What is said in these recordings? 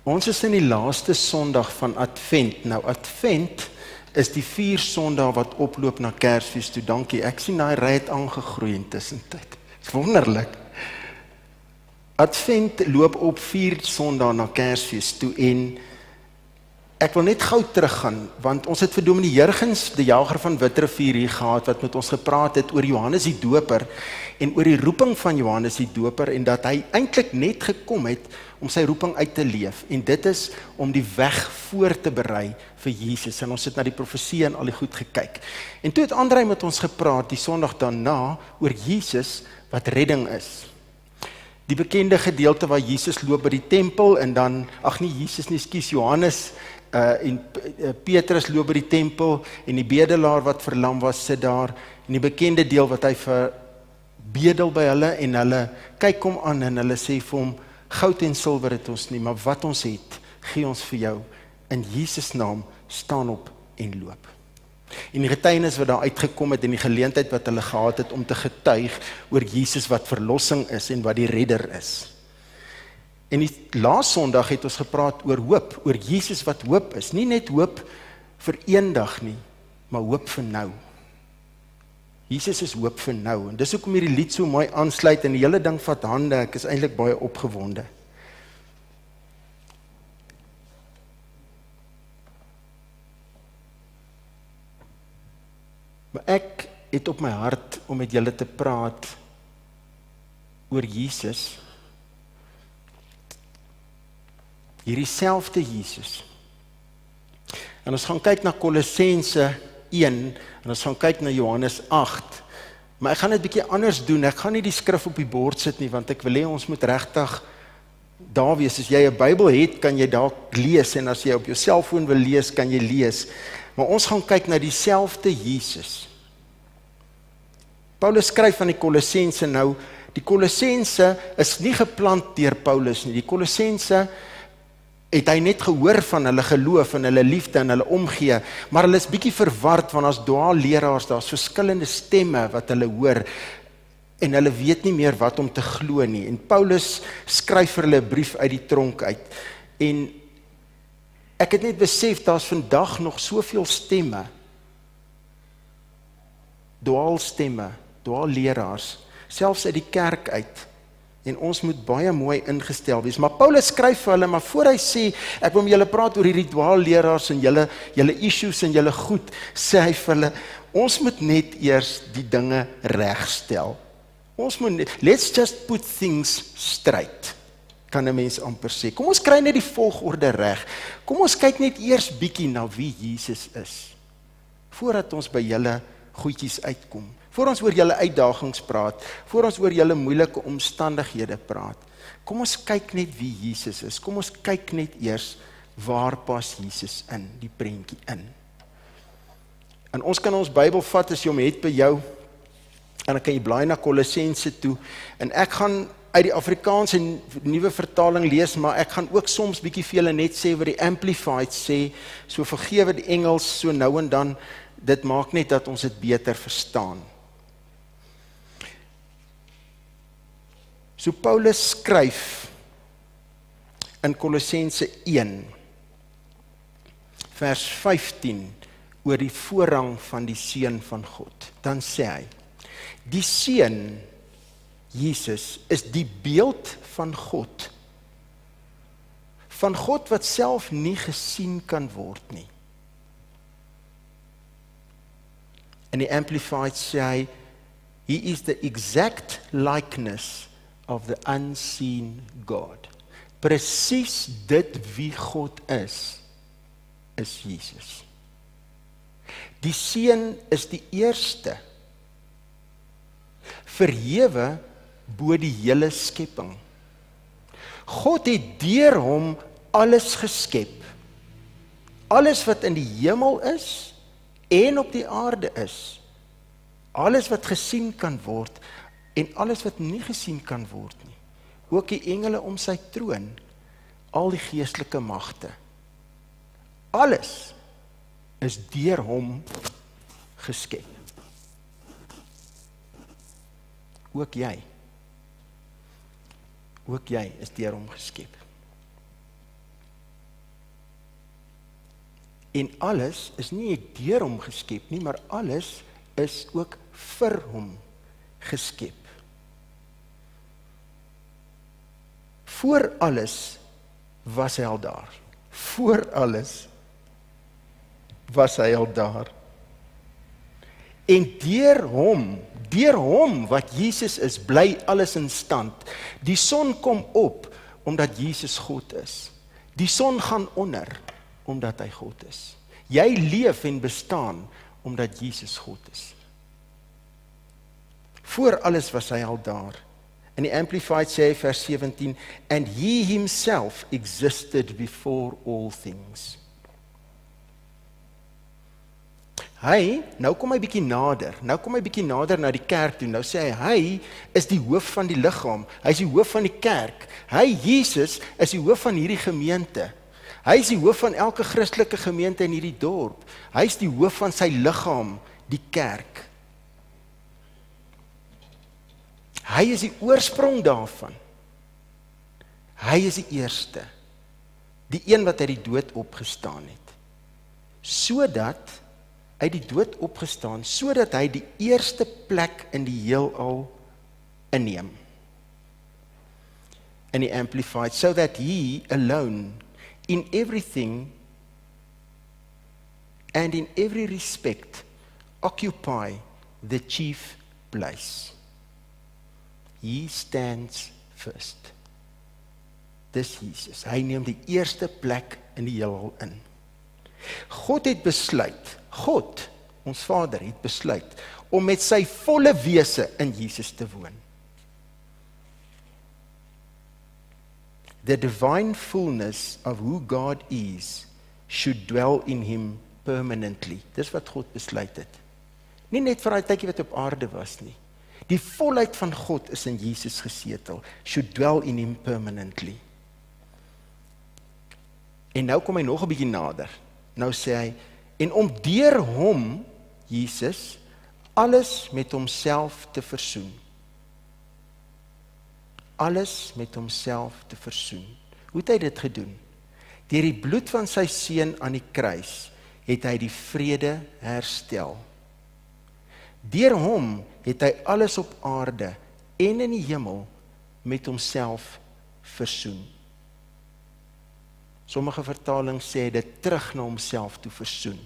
Ons is in die laaste Sondag van Advent. Nou Advent is die 4 Sondae wat oploop na Kersfees toe. Dankie, ek sien daai ry het aangegroei intussen tyd. Dis wonderlik. Advent loop op 4 Sondae na Kersfees toe en ek wil net gou teruggaan, want ons het vir Dominee Jurgens, die jager van Witrifuur hier gehad, wat met ons gepraat het oor Johannes die Doper en oor die roeping van Johannes die Doper en dat hy eintlik net gekom het om sy roeping uit te leef en dit is om die weg voor te berei vir Jesus en ons het na die profesie en al die goed gekyk. En toe het Andrei met ons gepraat die Sondag daarna oor Jesus wat redding is. Die bekende gedeelte waar Jesus loop by die tempel en dan, Johannes en Petrus loop by die tempel en die bedelaar wat verlam was sit daar en die bekende deel wat hy bedel by hulle en hulle kyk hom aan en hulle sê vir hom, goud en silwer het ons nie, maar wat ons het, gee ons vir jou. In Jesus naam staan op en loop. En die getuienis wat daar uitgekom het en die geleentheid wat hulle gehad het om te getuig oor Jesus wat verlossing is en wat die redder is. En die laaste Sondag het ons gepraat oor hoop, oor Jesus wat hoop is. Nie net hoop vir eendag nie, maar hoop vir nou. Jesus is hoop vir nou. En dis hoekom hierdie lied so mooi aansluit en die hele ding vat hande. Ek is eintlik baie opgewonde. Maar ek het op my hart om met julle te praat oor Jesus. Hierdie selfde Jesus. En ons gaan kyk na Kolossense 1 en ons gaan kyk na Johannes 8. Maar ek gaan dit bietjie anders doen. Ek gaan nie die skrif op die bord sit nie, want ek wil hê ons moet regtig daar wees. As jy 'n Bybel het, kan jy dalk lees en as jy op jou selfoon wil lees, kan jy lees. Maar ons gaan kyk na dieselfde Jesus. Paulus skryf aan die Kolossense nou. Die Kolossense is nie geplant deur Paulus nie. Die Kolossense het hy net gehoor van hulle geloof en hulle liefde en hulle omgee, maar hulle is bietjie verward, want as dwaalleraars, daar's verskillende stemme wat hulle hoor, en hulle weet nie meer wat om te glo nie, en Paulus skryf vir hulle 'n brief uit die tronk uit, en ek het net besef, daar's vandag nog soveel stemme, dwaalstemme, dwaalleraars, selfs uit die kerk uit, en ons moet baie mooi ingestel wees. Maar Paulus skryf vir hulle, maar voor hy sê, ek wil met julle praat oor hierdie dwaalleraars en julle issues en julle goed, sê hy vir hulle, ons moet net eers die dinge regstel. Ons moet, let's just put things straight, kan 'n mens amper sê. Kom ons kry net die volgorde reg. Kom ons kyk net eers bietjie na wie Jesus is, voordat ons by julle goedjies uitkom. Voor ons oor julle uitdagings praat, voor ons oor julle moeilike omstandighede praat, kom ons kyk net wie Jesus is, kom ons kyk net eers, waar pas Jesus in, die prentjie in. En ons kan ons Bybel vat, as jy hom het by jou, en dan kan jy blaai na Kolossense toe, en ek gaan uit die Afrikaanse nuwe vertaling lees, maar ek gaan ook soms bietjie vir julle net sê wat die Amplified sê, so vergewe die Engels, so nou en dan, dit maak net dat ons dit beter verstaan. So Paulus skryf in Kolossense 1, vers 15, oor die voorrang van die Seun van God. Dan sê hy, die Seun, Jesus, is die beeld van God wat self nie gesien kan word nie. In die Amplified sê hy, he is the exact likeness of the unseen God. Presies dit wie God is Jesus. Die Seun is die eerste, verhewe bo die hele skepping. God het deur hom alles geskep. Alles wat in die hemel is en op die aarde is. Alles wat gesien kan word en alles wat nie gesien kan word nie. Ook die engele om sy troon, al die geestelike magte. Alles is deur hom geskep. Ook jy. Ook jy is deur hom geskep. En alles is nie deur hom geskep nie, maar alles is ook vir hom geskep. Voor alles was hy al daar. Voor alles was hy al daar. En deur hom wat Jesus is, bly alles in stand. Die son kom op, omdat Jesus God is. Die son gaan onder, omdat hy God is. Jy leef en bestaan, omdat Jesus God is. Voor alles was hy al daar. In die Amplified sê vers 17, and he himself existed before all things. Nou kom hy bietjie nader na die kerk toe, nou sê hy is die hoof van die liggaam, hy is die hoof van die kerk, Jesus, is die hoof van hierdie gemeente, hy is die hoof van elke Christelike gemeente in hierdie dorp, hy is die hoof van sy liggaam, die kerk. Hy is die oorsprong daarvan. Hy is die eerste. Die een wat uit die dood opgestaan het. Sodat uit die dood opgestaan, sodat hy die eerste plek in die heelal inneem. In die Amplified, so that he alone, in everything and in every respect, occupy the chief place. He stands first. Dis Jesus. Hy neem die eerste plek in die heelal in. God het besluit, God, ons Vader, het besluit om met sy volle wese in Jesus te woon. The divine fullness of who God is should dwell in him permanently. Dis wat God besluit het. Nie net vir daai tydjie wat op aarde was nie. Die volheid van God is in Jesus gesetel, should dwell in him permanently. En nou kom hy nog 'n bietjie nader. Nou sê hy, en om deur hom, Jesus, alles met homself te versoen. Alles met homself te versoen. Hoe het hy dit gedoen? Deur die bloed van sy seun aan die kruis, het hy die vrede herstel. Deur hom het hy alles op aarde en in die hemel met homself versoen. Sommige vertalings sê dit terug na homself toe versoen.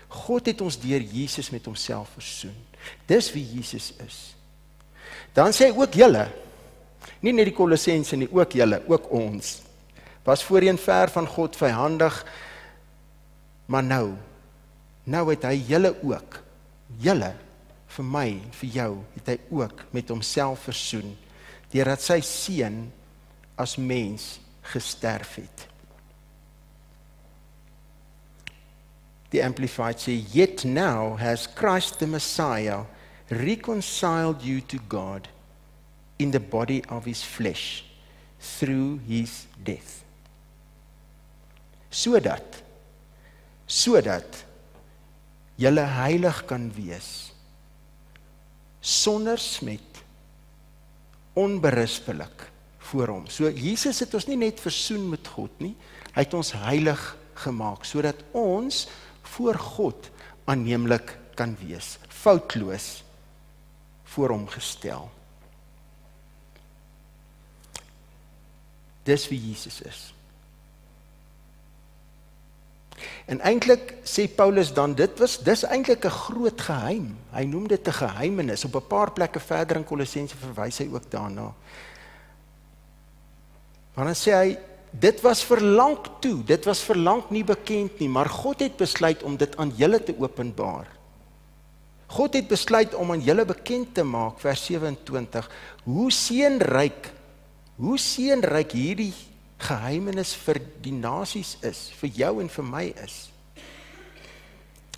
God het ons deur Jesus met homself versoen. Dis wie Jesus is. Dan sê hy ook julle, nie net die Kolossense nie, ook julle, ook ons, was voorheen ver van God, vyhandig, maar nou het hy julle ook, julle, vir my, vir jou, het hy ook met homself versoen, deurdat sy seun as mens gesterf het. Die Amplified sê, yet now has Christ the Messiah reconciled you to God in the body of his flesh through his death. Sodat julle heilig kan wees, sonder smet, onberispelik voor hom. So Jesus het ons nie net versoen met God nie, hy het ons heilig gemaak, sodat ons voor God aanneemlik kan wees, foutloos voor hom gestel. Dis wie Jesus is. En eintlik sê Paulus dan, dis eintlik 'n groot geheim. Hy noem dit 'n geheimenis. Op 'n paar plekke verder in Kolossense verwys hy ook daarna. Maar dan sê hy, dit was vir lank nie bekend nie, maar God het besluit om dit aan julle te openbaar. God het besluit om aan julle bekend te maak, vers 27, hoe seënryk hierdie geheimenis vir die nasies is, vir jou en vir my is.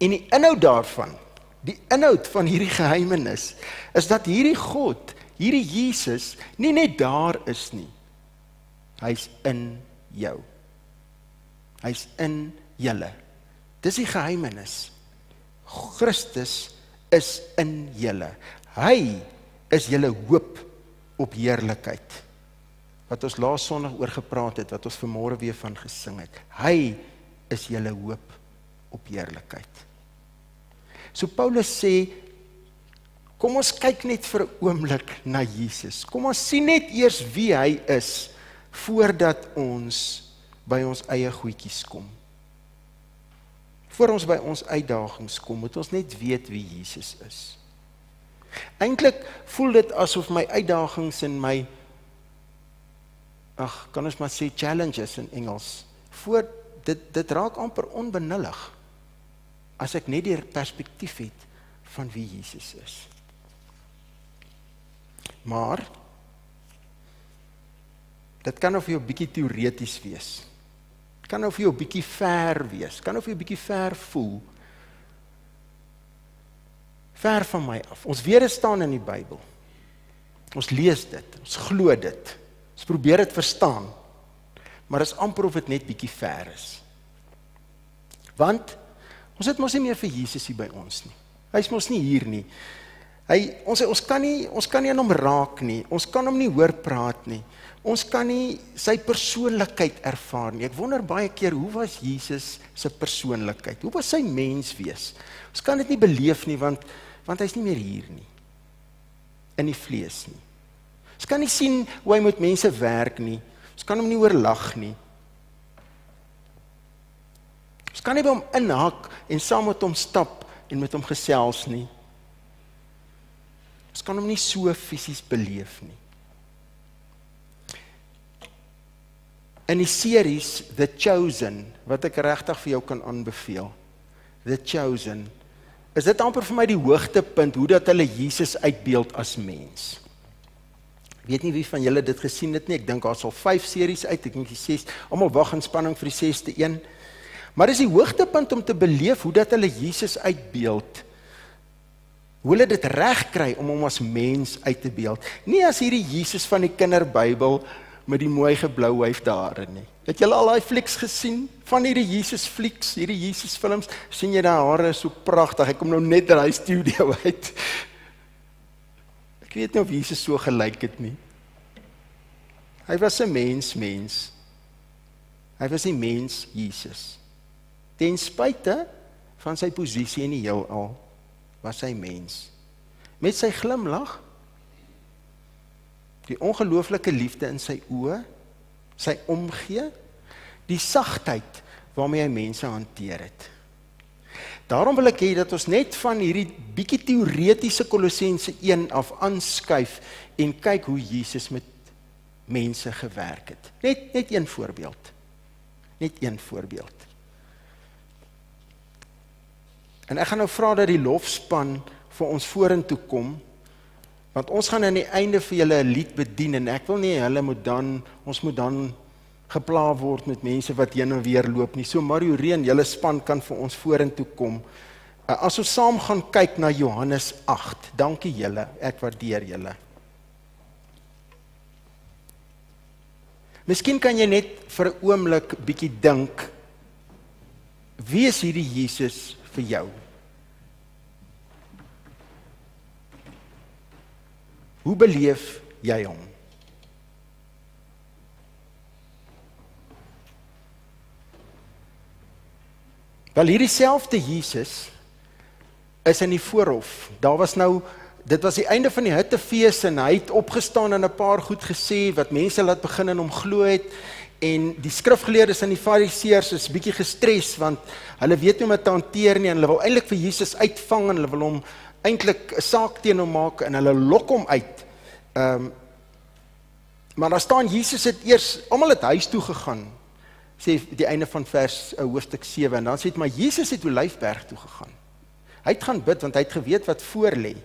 En die inhoud van hierdie geheimenis, is dat hierdie God, hierdie Jesus, nie net daar is nie. Hy's in jou. Hy's in julle. Dis die geheimenis. Christus is in julle. Hy is julle hoop op heerlikheid. Wat ons laas Sondag oor gepraat het, wat ons vanmôre weer van gesing het. Hy is julle hoop op heerlikheid. So Paulus sê, kom ons kyk net vir 'n oomblik na Jesus. Kom ons sien net eers wie hy is, voordat ons by ons eie goedjies kom. Voor ons by ons uitdagings kom, moet ons net weet wie Jesus is. Eintlik voel dit asof my uitdagings en my, kan ons maar sê challenges in Engels, dit raak amper onbenullig, as ek net die perspektief het van wie Jesus is. Maar, dit kan nou vir jou bietjie teoreties wees. Dit kan nou vir jou bietjie ver wees. Kan nou vir jou bietjie ver voel. Ver van my af. Ons weet dit staan in die Bybel. Ons lees dit. Ons glo dit. Ons probeer dit verstaan. Maar dit is amper of dit net bietjie ver is. Want, ons het mos nie meer vir Jesus hier by ons nie. Hy is mos nie hier nie. Ons kan nie aan hom raak nie. Ons kan hom nie hoor praat nie. Ons kan nie sy persoonlikheid ervaar nie. Ek wonder baie keer, hoe was Jesus sy persoonlikheid? Hoe was sy mens wees? Ons kan dit nie beleef nie, want hy is nie meer hier nie. In die vlees nie. Ons kan nie sien hoe hy met mense werk nie. Ons kan hom nie oorlag nie. Ons kan nie by hom inhak en saam met hom stap en met hom gesels nie. Ons kan hom nie so fisies beleef nie. In die series The Chosen, wat ek regtig vir jou kan aanbeveel, The Chosen, is dit amper vir my die hoogtepunt, hoe dat hulle Jesus uitbeeld as mens. Ek weet nie wie van julle dit gesien het nie, ek dink daar is al 5 series uit, ek dink die 6, almal wag in spanning vir die 6ste een, maar is die hoogtepunt om te beleef, hoe dat hulle Jesus uitbeeld, hoe hulle dit reg kry om hom as mens uit te beeld, nie as hierdie Jesus van die kinderbybel, met die mooi geblouwyfde hare nie. Het julle al die flieks gesien? Van hierdie Jesus flieks, hierdie Jesus films, sien jy die hare so pragtig, ek kom nou net uit die studio uit. Ek weet nie of Jesus so gelyk het nie. Hy was 'n mens. Hy was 'n mens Jesus. Ten spyte van sy posisie in die heelal, was hy mens. Met sy glimlag, die ongelooflike liefde in sy oë, sy omgee, die sagtheid waarmee hy mense hanteer het. Daarom wil ek hê dat ons net van hierdie bietjie teoretiese Kolossense 1 af aanskuif en kyk hoe Jesus met mense gewerk het. Net een voorbeeld. Net een voorbeeld. En ek gaan nou vra dat die lofspan vir ons vorentoe kom, want ons gaan aan die einde vir julle 'n lied bedien, en ek wil nie ons moet dan gepla word met mense wat heen en weer loop nie. So Mario Reen, julle span kan vir ons vorentoe kom. As ons saam gaan kyk na Johannes 8, dankie julle, ek waardeer julle. Miskien kan jy net vir 'n oomblik bietjie dink, wie is hierdie Jesus vir jou? Hoe beleef jy hom? Wel, hierdie selfde Jesus is in die voorhof. Dit was die einde van die hittefees en hy het opgestaan en 'n paar goed gesê wat mense laat begin in hom glo het, en die skrifgeleerdes en die fariseërs is bietjie gestres want hulle weet nie hoe om dit te hanteer nie, en hulle wil eintlik vir Jesus uitvang en hulle wil hom eintlik 'n saak teen hom maak en hulle lok hom uit. Maar daar staan Jesus het eers, almal het huis toe gegaan, sê die einde van hoofstuk 7, en dan sê dit, maar Jesus het Olyfberg toe gegaan. Hy het gaan bid, want hy het geweet wat voor lê.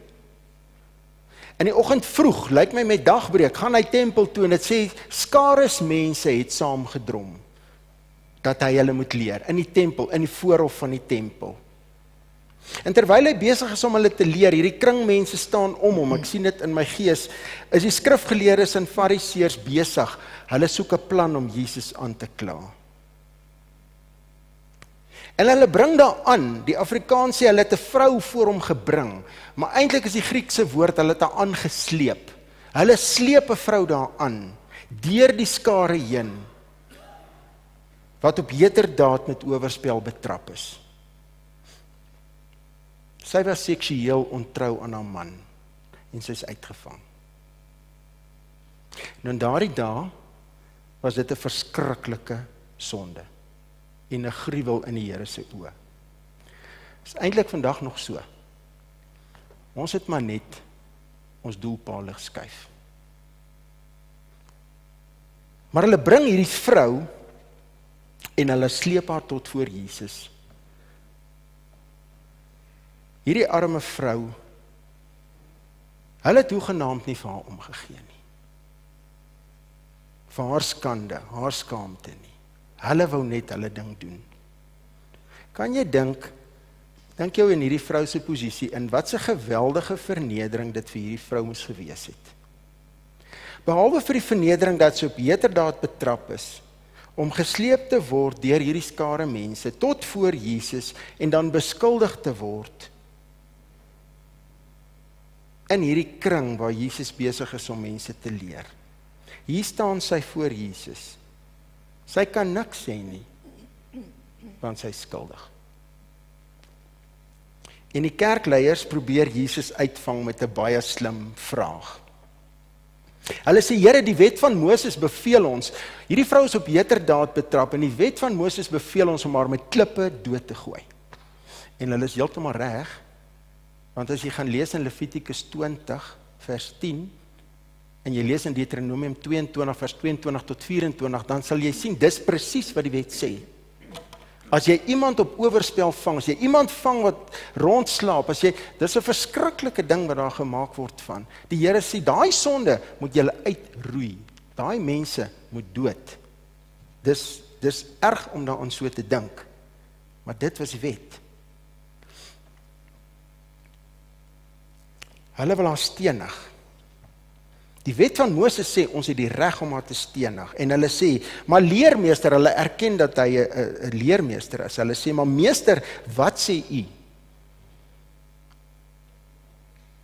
In die oggend vroeg, lyk my met dagbreek, gaan hy tempel toe, en dit sê, skares mense het saam gedrom, dat hy hulle moet leer, in die tempel, in die voorhof van die tempel. En terwyl hy besig is om hulle te leer, hierdie kringmense staan om hom, ek sien dit in my gees, is die skrifgeleerdes en fariseërs besig, hulle soek 'n plan om Jesus aan te kla. En hulle bring daaraan, die Afrikaans sê, hulle het 'n vrou voor hom gebring, maar eintlik is die Griekse woord, hulle het haar aangesleep. Hulle sleep 'n vrou daaraan, deur die skare heen. wat op heterdaad met oorspel betrap is. Sy was seksueel ontrou aan haar man en sy is uitgevang. En in daardie dae was dit 'n verskriklike sonde en 'n gruwel in die Here se oë. Is eintlik vandag nog so. Ons het maar net ons doelpaal geskuif. Maar hulle bring hierdie vrou en hulle sleep haar tot voor Jesus. Hierdie arme vrou, hulle het hoegenaamd nie vir haar omgegee nie. Vir haar skande, haar skaamte nie. Hulle wou net hulle ding doen. Kan jy dink jou in hierdie vrou se posisie, in wat 'n geweldige vernedering dit vir hierdie vrou moes gewees het. Behalwe vir die vernedering dat sy op heterdaad betrap is, om gesleep te word deur hierdie skare mense, tot voor Jesus, en dan beskuldig te word, in hierdie kring waar Jesus besig is om mense te leer. Hier staan sy voor Jesus. Sy kan niks sê nie, want sy is skuldig. En die kerkleiers probeer Jesus uitvang met 'n baie slim vraag. Hulle sê, Here, die wet van Moses beveel ons, hierdie vrou is op heterdaad betrap, en die wet van Moses beveel ons om haar met klippe dood te gooi. En hulle is heeltemal reg, want as jy gaan lees in Levitikus 20 vers 10, en jy lees in Deuteronomium 22 vers 22 tot 24, dan sal jy sien, dis presies wat die wet sê. As jy iemand op oorspel vang, as jy iemand vang wat rondslaap, dis 'n verskriklike ding wat daar gemaak word van. Die Here sê, daai sonde moet julle uitroei. Daai mense moet dood. Dis erg om daaraan so te dink. Maar dit was die wet. Hulle wil haar stenig. Die wet van Moses sê, ons het die reg om haar te stenig. En hulle sê, maar leermeester, hulle erken dat hy 'n leermeester is. Hulle sê, maar meester, wat sê u?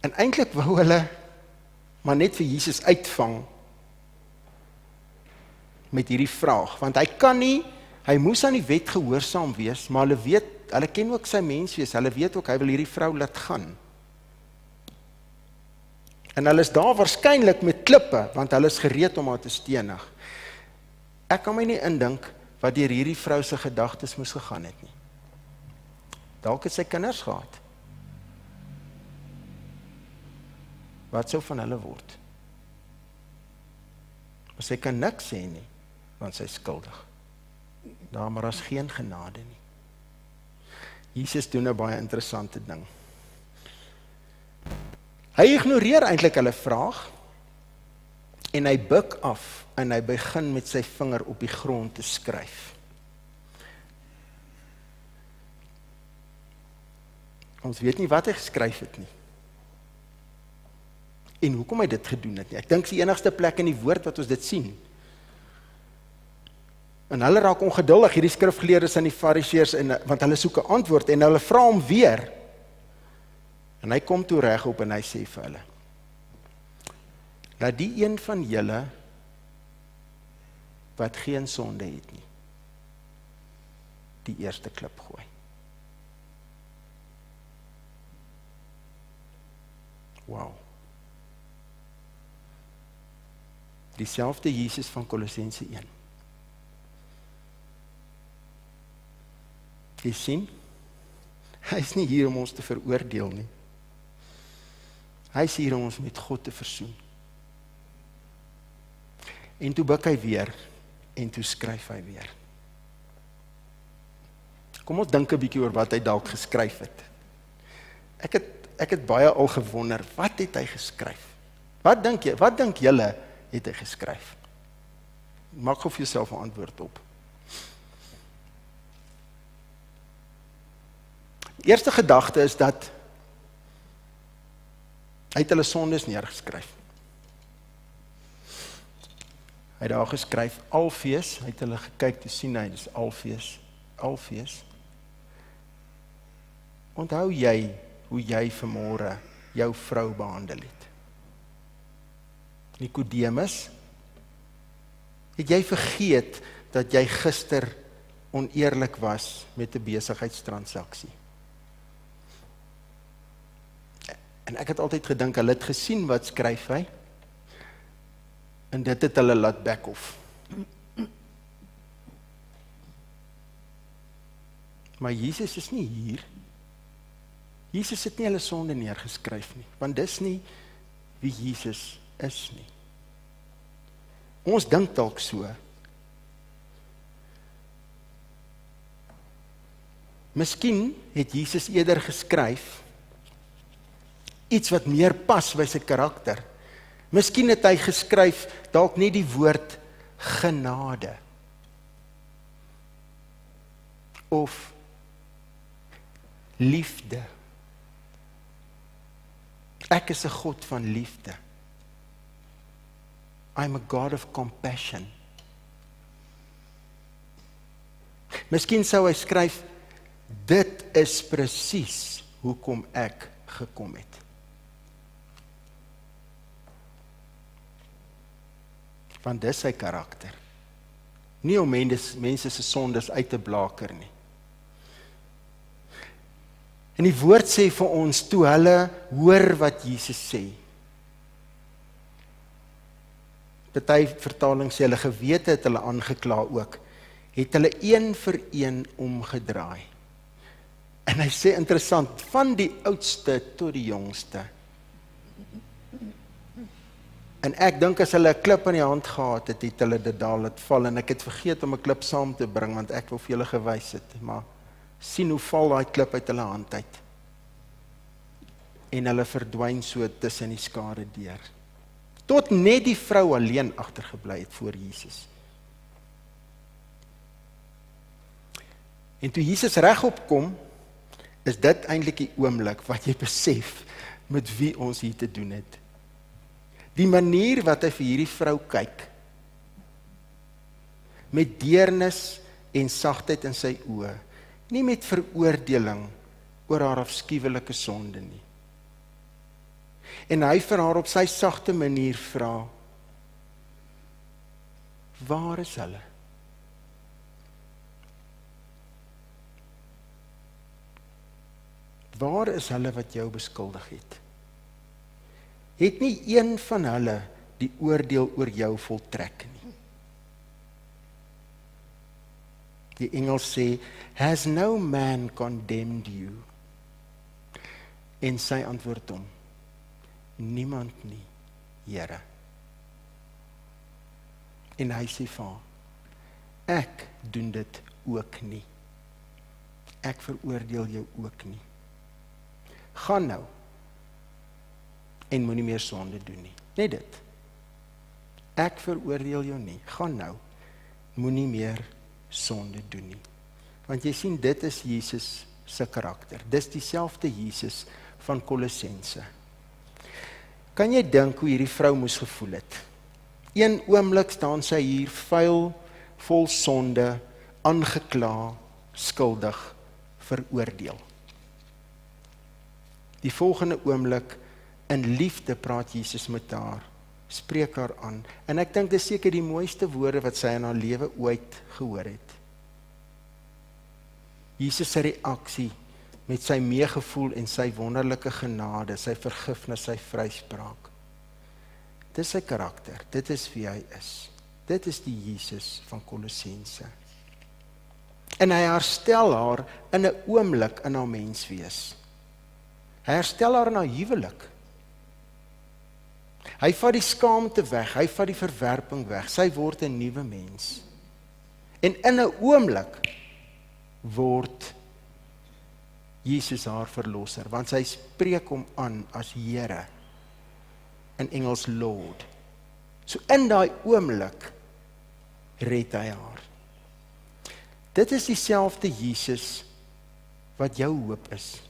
En eintlik wou hulle maar net vir Jesus uitvang met hierdie vraag. Want hy moes aan die wet gehoorsaam wees, maar hulle ken ook sy menswees. Hulle weet ook, hy wil hierdie vrou laat gaan. En hulle is daar waarskynlik met klippe, want hulle is gereed om haar te stenig. Ek kan my nie indink wat deur hierdie vrou se gedagtes moes gegaan het nie. Dalk het sy kinders gehad. Wat sou van hulle word? Maar sy kan niks sê nie, want sy is skuldig. Daar maar is geen genade nie. Jesus doen 'n baie interessante ding. Hy ignoreer eintlik hulle vraag, en hy buig af, en hy begin met sy vinger op die grond te skryf. Ons weet nie wat hy geskryf het nie. En hoekom hy dit gedoen het nie. Ek dink dis die enigste plek in die woord wat ons dit sien. En hulle raak ongeduldig, hierdie skrifgeleerdes en die fariseërs, want hulle soek 'n antwoord, en hulle vra hom weer. En hy kom toe regop en hy sê vir hulle, laat die een van julle wat geen sonde het nie, die eerste klip gooi. Wow. Dieselfde Jesus van Kolossense 1. Jy sien, hy is nie hier om ons te veroordeel nie. Hy is hier om ons met God te versoen. En toe buig hy weer, en toe skryf hy weer. Kom ons dink 'n bietjie oor wat hy dalk geskryf het. Ek het baie al gewonder, wat het hy geskryf? Wat dink julle het hy geskryf? Maak gou vir jouself 'n antwoord op. Die eerste gedagte is dat hy het hulle sondes neergeskryf. Hy het daar geskryf, Alfees, hy het hulle gekyk te sien, hy dis Alfees. Onthou jy hoe jy vanmôre jou vrou behandel het? Nikodemus, het jy vergeet dat jy gister oneerlik was met 'n besigheidstransaksie. En ek het altyd gedink, hulle het gesien wat skryf hy, en dit het hulle laat back off. Maar Jesus is nie hier. Jesus het nie hulle sonde neergeskryf nie, want dis nie wie Jesus is nie. Ons dink dalk so. Miskien het Jesus eerder geskryf iets wat meer pas by sy karakter. Miskien het hy geskryf dalk nie die woord genade of liefde. Ek is 'n God van liefde. I'm a God of compassion. Miskien sou hy skryf, dit is presies hoekom ek gekom het. Want dis sy karakter. Nie om mense se sondes uit te blaker nie. En die woord sê vir ons, toe hulle hoor wat Jesus sê. Party vertaling sê, hulle gewete het hulle aangekla ook, het hulle een vir een omgedraai. En hy sê interessant, van die oudste tot die jongste. En ek dink as hulle 'n klip in die hand gehad het, het hulle dit daar laat val, en ek het vergeet om 'n klip saam te bring, want ek wou vir julle gewys het, maar sien hoe val daai klip uit hulle hand uit. En hulle verdwyn so tussen die skare deur. Tot net die vrou alleen agtergebly het voor Jesus. En toe Jesus regop kom, is dit eintlik die oomblik wat jy besef met wie ons hier te doen het. Die manier wat hy vir hierdie vrou kyk, met deernis en sagtheid in sy oë, nie met veroordeling oor haar afskuwelike sonde nie. En hy vir haar op sy sagte manier vra, waar is hulle? Waar is hulle wat jou beskuldig het? Het nie een van hulle die oordeel oor jou voltrek nie. Die engel sê, has no man condemned you? En sy antwoord hom, niemand nie, Here. En hy sê vir haar, ek doen dit ook nie. Ek veroordeel jou ook nie. Gaan nou, en moenie meer sonde doen nie. Net dit. Ek veroordeel jou nie. Gaan nou, moenie meer sonde doen nie. Want jy sien, dit is Jesus se karakter. Dis dieselfde Jesus van Kolossense. Kan jy dink hoe hierdie vrou moes gevoel het? Een oomblik staan sy hier, vuil, vol sonde, aangekla, skuldig, veroordeel. Die volgende oomblik, in liefde praat Jesus met haar, spreek haar aan, en ek dink dit is seker die mooiste woorde wat sy in haar lewe ooit gehoor het. Jesus se reaksie met sy meegevoel en sy wonderlike genade, sy vergifnis, sy vryspraak. Dit is sy karakter, dit is wie hy is. Dit is die Jesus van Kolossense. En hy herstel haar in 'n oomblik in haar menswees. Hy herstel haar in haar huwelik. Hy vat die skaamte weg, hy vat die verwerping weg, sy word 'n nuwe mens. En in 'n oomblik word Jesus haar verlosser, want sy spreek hom aan as Here, in Engels Lord. So in daai oomblik red hy haar. Dit is dieselfde Jesus wat jou hoop is.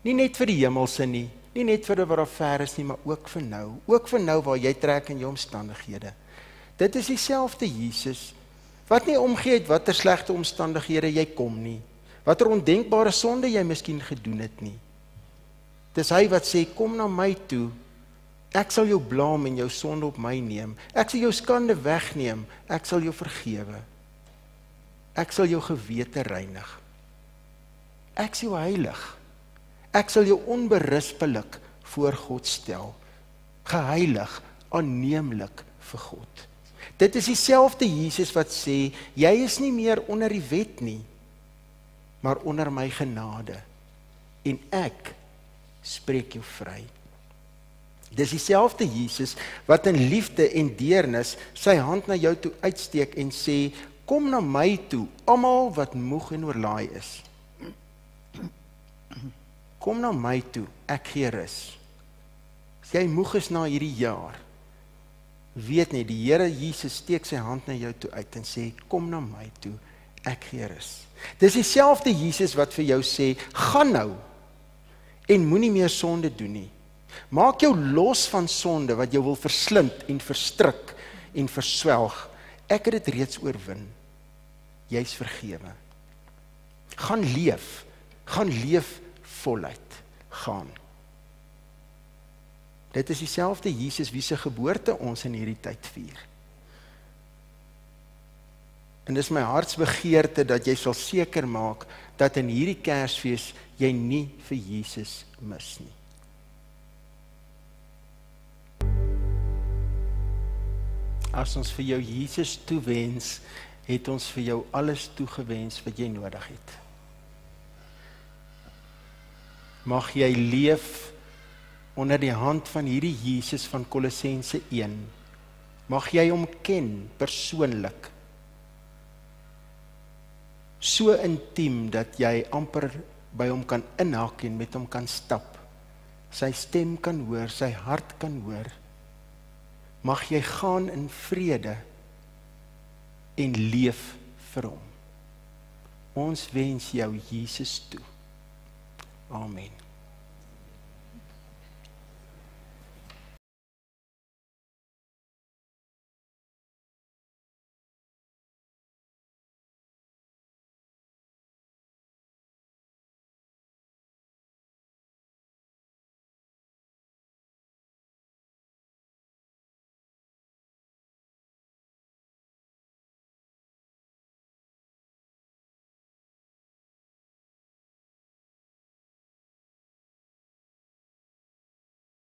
Nie net vir die hemelse nie, nie net vir wat daar ver is nie, maar ook vir nou waar jy trek in jou omstandighede. Dit is dieselfde Jesus wat nie omgee het watter slegte omstandighede jy kom nie, watter ondenkbare sonde jy miskien gedoen het nie. Dis hy wat sê, kom na my toe, ek sal jou blaam en jou sonde op my neem, ek sal jou skande wegneem, ek sal jou vergewe. ek sal jou gewete reinig. Ek is jou heilig. Ek sal jou onberispelik voor God stel. Geheilig, aanneemlik vir God. Dit is dieselfde Jesus wat sê, jy is nie meer onder die wet nie, maar onder my genade. En ek spreek jou vry. Dis dieselfde Jesus wat in liefde en deernis sy hand na jou toe uitsteek en sê, kom na my toe, almal wat moeg en oorlaai is. Kom na my toe, ek gee rus. As jy moeg is na hierdie jaar, weet nie, die Here Jesus steek sy hand na jou toe uit en sê, kom na my toe, ek gee rus. Dis dieselfde Jesus wat vir jou sê, gaan nou, en moenie meer sonde doen nie. Maak jou los van sonde wat jou wil verslind en verstrik en verswelg. Ek het dit reeds oorwin. Jy's vergewe. Gaan leef voluit. Gaan. Dit is dieselfde Jesus wie se geboorte ons in hierdie tyd vier. En dis my hartsbegeerte dat jy sal seker maak dat in hierdie Kersfees jy nie vir Jesus mis nie. As ons vir jou Jesus toewens, het ons vir jou alles toegewens wat jy nodig het. Mag jy leef onder die hand van hierdie Jesus van Kolossense 1. Mag jy hom ken, persoonlik. So intiem dat jy amper by hom kan inhak en met hom kan stap. Sy stem kan hoor, sy hart kan hoor. Mag jy gaan in vrede en leef vir hom. Ons wens jou Jesus toe. Amen.